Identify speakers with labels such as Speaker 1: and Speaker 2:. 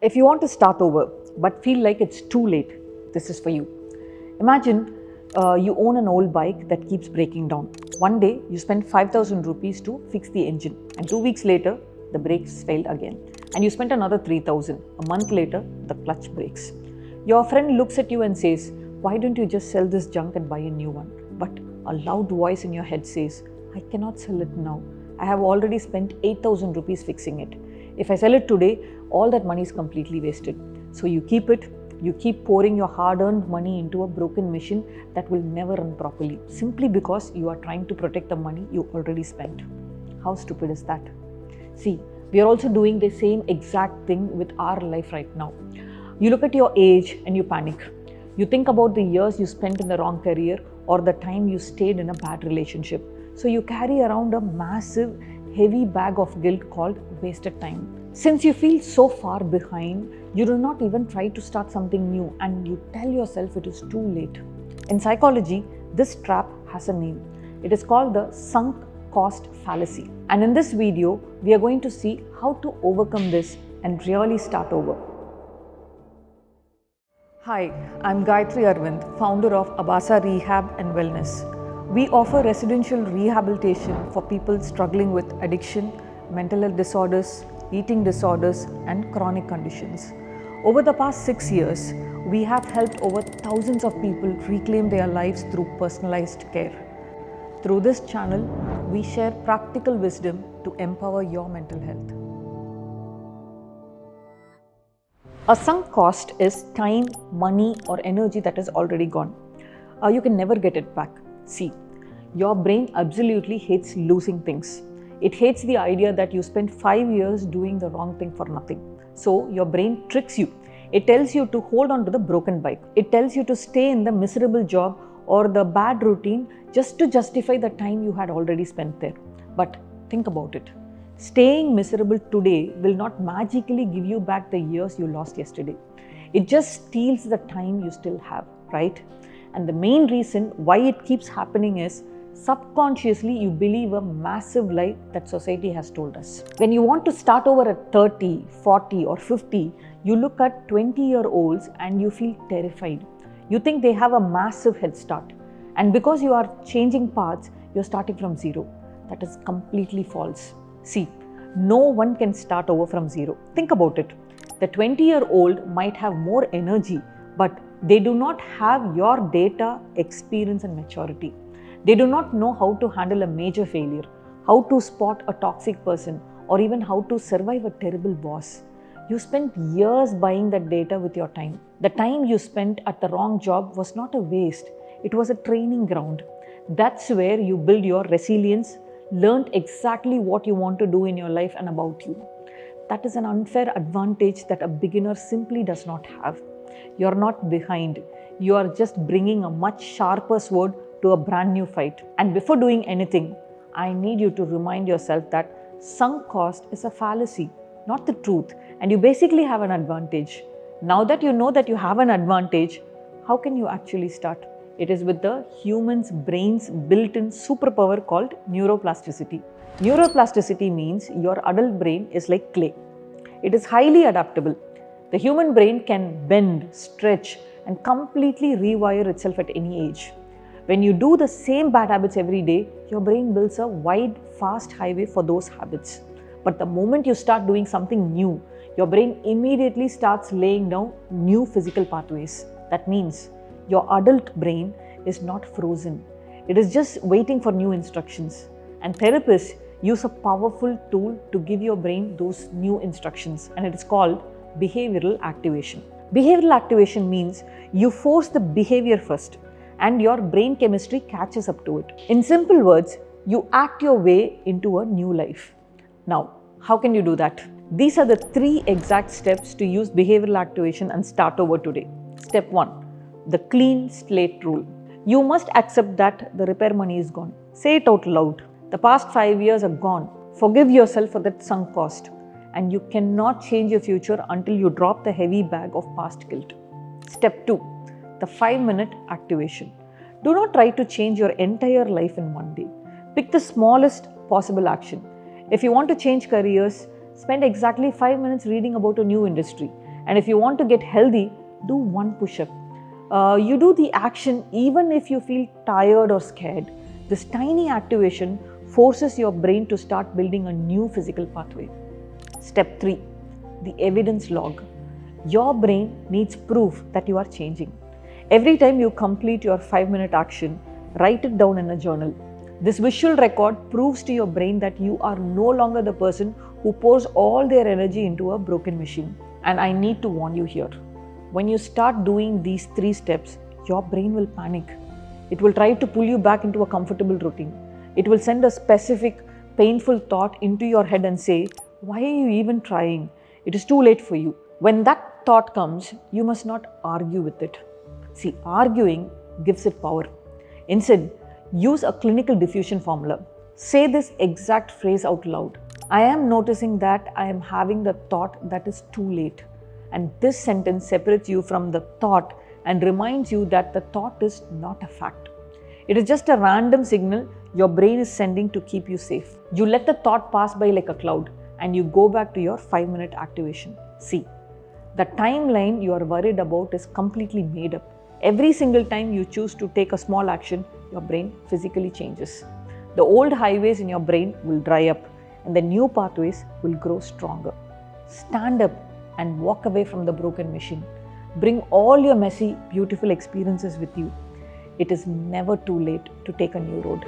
Speaker 1: If you want to start over but feel like it's too late, this is for you. Imagine you own an old bike that keeps breaking down. One day you spend 5,000 rupees to fix the engine, and 2 weeks later the brakes failed again. And you spent another 3,000. A month later the clutch breaks. Your friend looks at you and says, "Why don't you just sell this junk and buy a new one?" But a loud voice in your head says, "I cannot sell it now. I have already spent 8,000 rupees fixing it. If I sell it today, all that money is completely wasted." So you keep it. You keep pouring your hard-earned money into a broken machine that will never run properly, simply because you are trying to protect the money you already spent. How stupid is that? See, we are also doing the same exact thing with our life right now. You look at your age and you panic. You think about the years you spent in the wrong career or the time you stayed in a bad relationship. So you carry around a massive, heavy bag of guilt called wasted time. Since you feel so far behind, you do not even try to start something new and you tell yourself it is too late. In psychology, this trap has a name. It is called the Sunk Cost Fallacy. And in this video, we are going to see how to overcome this and really start over. Hi, I'm Gayatri Arvind, founder of Abhasa Rehab and Wellness. We offer residential rehabilitation for people struggling with addiction, mental health disorders, eating disorders, and chronic conditions. Over the past 6 years, we have helped over thousands of people reclaim their lives through personalized care. Through this channel, we share practical wisdom to empower your mental health. A sunk cost is time, money, or energy that is already gone. You can never get it back. See, your brain absolutely hates losing things. It hates the idea that you spent 5 years doing the wrong thing for nothing. So your brain tricks you. It tells you to hold on to the broken bike. It tells you to stay in the miserable job or the bad routine just to justify the time you had already spent there. But think about it. Staying miserable today will not magically give you back the years you lost yesterday. It just steals the time you still have, right? And the main reason why it keeps happening is subconsciously you believe a massive lie that society has told us. When you want to start over at 30, 40 or 50, you look at 20-year-olds and you feel terrified. You think they have a massive head start. And because you are changing paths, you're starting from zero. That is completely false. See, no one can start over from zero. Think about it. The 20-year-old might have more energy, but they do not have your data, experience, and maturity. They do not know how to handle a major failure, how to spot a toxic person, or even how to survive a terrible boss. You spent years buying that data with your time. The time you spent at the wrong job was not a waste. It was a training ground. That's where you build your resilience, learned exactly what you want to do in your life and about you. That is an unfair advantage that a beginner simply does not have. You're not behind. You are just bringing a much sharper sword to a brand new fight. And before doing anything, I need you to remind yourself that sunk cost is a fallacy, not the truth. And you basically have an advantage. Now that you know that you have an advantage, how can you actually start? It is with the human's brain's built-in superpower called neuroplasticity. Neuroplasticity means your adult brain is like clay. It is highly adaptable. The human brain can bend, stretch, and completely rewire itself at any age. When you do the same bad habits every day, your brain builds a wide, fast highway for those habits. But the moment you start doing something new, your brain immediately starts laying down new physical pathways. That means your adult brain is not frozen. It is just waiting for new instructions. And therapists use a powerful tool to give your brain those new instructions, and it is called behavioral activation. Behavioral activation means you force the behavior first, and your brain chemistry catches up to it. In simple words, you act your way into a new life. Now, how can you do that? These are the 3 exact steps to use behavioral activation and start over today. Step 1, the clean slate rule. You must accept that the repair money is gone. Say it out loud. The past 5 years are gone. Forgive yourself for that sunk cost. And you cannot change your future until you drop the heavy bag of past guilt. Step 2, the 5-minute activation. Do not try to change your entire life in one day. Pick the smallest possible action. If you want to change careers, spend exactly 5 minutes reading about a new industry. And if you want to get healthy, do one push-up. You do the action even if you feel tired or scared. This tiny activation forces your brain to start building a new physical pathway. Step 3. The evidence log. Your brain needs proof that you are changing. Every time you complete your 5-minute action, write it down in a journal. This visual record proves to your brain that you are no longer the person who pours all their energy into a broken machine. And I need to warn you here. When you start doing these 3 steps, your brain will panic. It will try to pull you back into a comfortable routine. It will send a specific, painful thought into your head and say, "Why are you even trying? It is too late for you." When that thought comes, you must not argue with it. See, arguing gives it power. Instead, use a clinical diffusion formula. Say this exact phrase out loud. "I am noticing that I am having the thought that is too late." And this sentence separates you from the thought and reminds you that the thought is not a fact. It is just a random signal your brain is sending to keep you safe. You let the thought pass by like a cloud and you go back to your 5-minute activation. See, the timeline you are worried about is completely made up. Every single time you choose to take a small action, your brain physically changes. The old highways in your brain will dry up and the new pathways will grow stronger. Stand up and walk away from the broken machine. Bring all your messy, beautiful experiences with you. It is never too late to take a new road.